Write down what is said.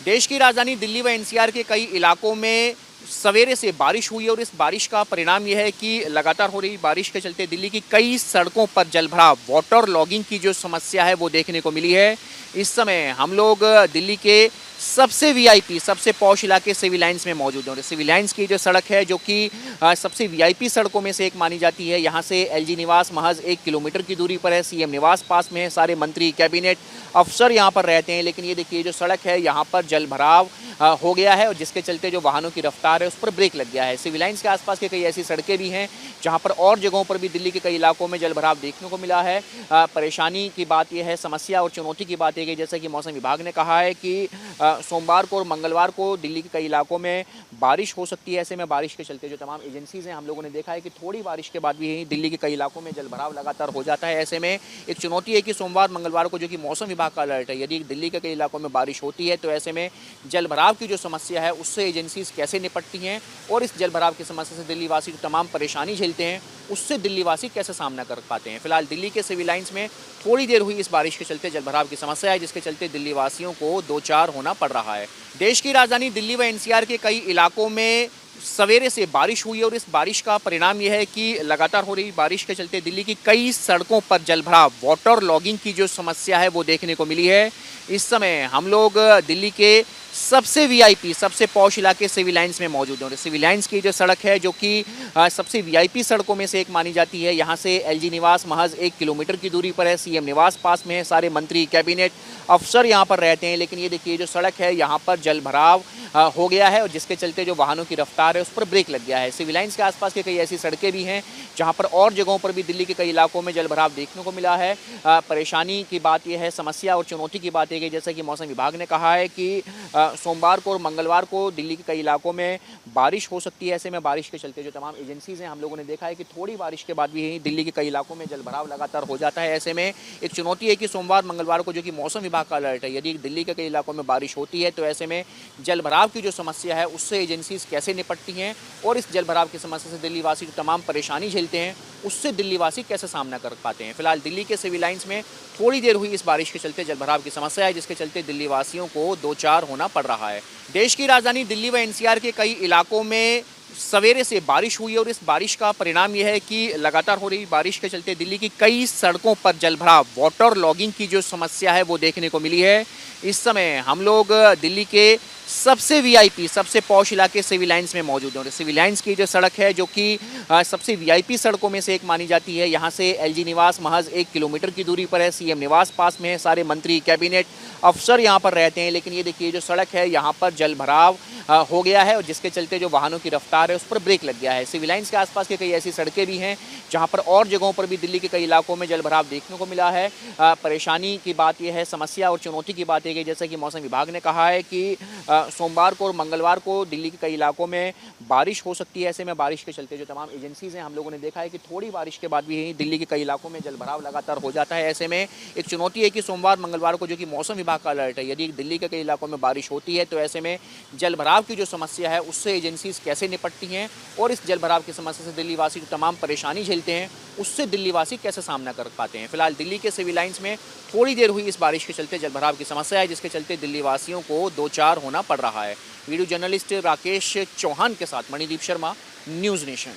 देश की राजधानी दिल्ली व एनसीआर के कई इलाकों में सवेरे से बारिश हुई और इस बारिश का परिणाम यह है कि लगातार हो रही बारिश के चलते दिल्ली की कई सड़कों पर जलभराव, वाटर लॉगिंग की जो समस्या है वो देखने को मिली है। इस समय हम लोग दिल्ली के सबसे वीआईपी, सबसे पॉश इलाके सिविल लाइन्स में मौजूद हैं और सिविल लाइन्स की जो सड़क है जो कि सबसे वीआईपी सड़कों में से एक मानी जाती है। यहाँ से एलजी निवास महज 1 किलोमीटर की दूरी पर है। सीएम निवास पास में है। सारे मंत्री, कैबिनेट, अफसर यहाँ पर रहते हैं। लेकिन ये देखिए जो सड़क है यहाँ पर जलभराव हो गया है और जिसके चलते जो वाहनों की रफ्तार है उस पर ब्रेक लग गया है। सिविल लाइन्स के आसपास के कई ऐसी सड़कें भी हैं जहाँ पर और जगहों पर भी दिल्ली के कई इलाकों में जलभराव देखने को मिला है। परेशानी की बात यह है, समस्या और चुनौती की बात यह है, जैसा कि मौसम विभाग ने कहा है कि सोमवार को और मंगलवार को दिल्ली के कई इलाकों में बारिश हो सकती है। ऐसे में बारिश के चलते जो तमाम एजेंसीज हैं, हम लोगों ने देखा है कि थोड़ी बारिश के बाद भी दिल्ली के कई इलाकों में जलभराव लगातार हो जाता है। ऐसे में एक चुनौती है कि सोमवार मंगलवार को जो कि मौसम विभाग का अलर्ट है, यदि दिल्ली के कई इलाकों में बारिश होती है तो ऐसे में जलभराव की जो समस्या है उससे एजेंसीज कैसे निपटती हैं और इस जलभराव की समस्या से दिल्ली वासी जो तमाम परेशानी झेलते हैं उससे दिल्ली वासी कैसे सामना कर पाते हैं। फिलहाल दिल्ली के सिविल लाइन्स में थोड़ी देर हुई इस बारिश के चलते जलभराव की समस्या है, जिसके चलते दिल्ली वासियों को दो चार होना पड़ रहा है। देश की राजधानी दिल्ली व एनसीआर के कई इलाकों में सवेरे से बारिश हुई और इस बारिश का परिणाम यह है कि लगातार हो रही बारिश के चलते दिल्ली की कई सड़कों पर जलभराव, वाटर लॉगिंग की जो समस्या है वो देखने को मिली है। इस समय हम लोग दिल्ली के सबसे वीआईपी, सबसे पॉश इलाके सिविल लाइन्स में मौजूद हैं और सिविल लाइन्स की जो सड़क है जो कि सबसे वीआईपी सड़कों में से एक मानी जाती है। यहाँ से एलजी निवास महज 1 किलोमीटर की दूरी पर है। सीएम निवास पास में है। सारे मंत्री, कैबिनेट, अफसर यहाँ पर रहते हैं। लेकिन ये देखिए जो सड़क है यहाँ पर जलभराव हो गया है और जिसके चलते जो वाहनों की रफ्तार है उस पर ब्रेक लग गया है। सिविल लाइन्स के आसपास के कई ऐसी सड़कें भी हैं जहाँ पर और जगहों पर भी दिल्ली के कई इलाकों में जलभराव देखने को मिला है। परेशानी की बात यह है, समस्या और चुनौती की बात यह है, जैसा कि मौसम विभाग ने कहा है कि सोमवार को और मंगलवार को दिल्ली के कई इलाकों में बारिश हो सकती है। ऐसे में बारिश के चलते जो तमाम एजेंसीज हैं, हम लोगों ने देखा है कि थोड़ी बारिश के बाद भी दिल्ली के कई इलाकों में जलभराव लगातार हो जाता है। ऐसे में एक चुनौती है कि सोमवार मंगलवार को जो कि मौसम विभाग का अलर्ट है, यदि दिल्ली के कई इलाकों में बारिश होती है तो ऐसे में जलभराव की जो समस्या है उससे एजेंसीज कैसे निपटती हैं और इस जलभराव की समस्या से दिल्ली वासी जो तमाम परेशानी झेलते हैं उससे दिल्ली वासी कैसे सामना कर पाते हैं। फिलहाल दिल्ली के सिविल लाइन्स में थोड़ी देर हुई इस बारिश के चलते जलभराव की समस्या है, जिसके चलते दिल्ली वासियों को दो चार होना पड़ रहा है। देश की राजधानी दिल्ली व एनसीआर के कई इलाकों में सवेरे से बारिश हुई और इस बारिश का परिणाम यह है कि लगातार हो रही बारिश के चलते दिल्ली की कई सड़कों पर जलभराव, वाटर लॉगिंग की जो समस्या है वो देखने को मिली है। इस समय हम लोग दिल्ली के सबसे वीआईपी, सबसे पॉश इलाके सिविल लाइन्स में मौजूद हैं और सिविल लाइन्स की जो सड़क है जो कि सबसे वीआईपी सड़कों में से एक मानी जाती है। यहाँ से एलजी निवास महज 1 किलोमीटर की दूरी पर है। सीएम निवास पास में है। सारे मंत्री, कैबिनेट, अफसर यहाँ पर रहते हैं। लेकिन ये देखिए जो सड़क है यहाँ पर जलभराव हो गया है और जिसके चलते जो वाहनों की रफ्तार है उस पर ब्रेक लग गया है। सिविल लाइन्स के आसपास के कई ऐसी सड़कें भी हैं जहाँ पर और जगहों पर भी दिल्ली के कई इलाकों में जलभराव देखने को मिला है। परेशानी की बात यह है, समस्या और चुनौती की बात यह है, जैसा कि मौसम विभाग ने कहा है कि सोमवार को और मंगलवार को दिल्ली के कई इलाकों में बारिश हो सकती है। ऐसे में बारिश के चलते जो तमाम एजेंसीज हैं, हम लोगों ने देखा है कि थोड़ी बारिश के बाद भी दिल्ली के कई इलाकों में जलभराव लगातार हो जाता है। ऐसे में एक चुनौती है कि सोमवार मंगलवार को जो कि मौसम विभाग का अलर्ट है, यदि दिल्ली के कई इलाकों में बारिश होती है तो ऐसे में जलभराव की जो समस्या है उससे एजेंसीज कैसे निपटती हैं और इस जलभराव की समस्या से दिल्ली वासी जो तमाम परेशानी झेलते हैं उससे दिल्ली वासी कैसे सामना कर पाते हैं। फिलहाल दिल्ली के सिविल लाइन्स में थोड़ी देर हुई इस बारिश के चलते जलभराव की समस्या है, जिसके चलते दिल्ली वासियों को दो चार होना पड़ रहा है। वीडियो जर्नलिस्ट राकेश चौहान के साथ मणिदीप शर्मा, न्यूज़ नेशन।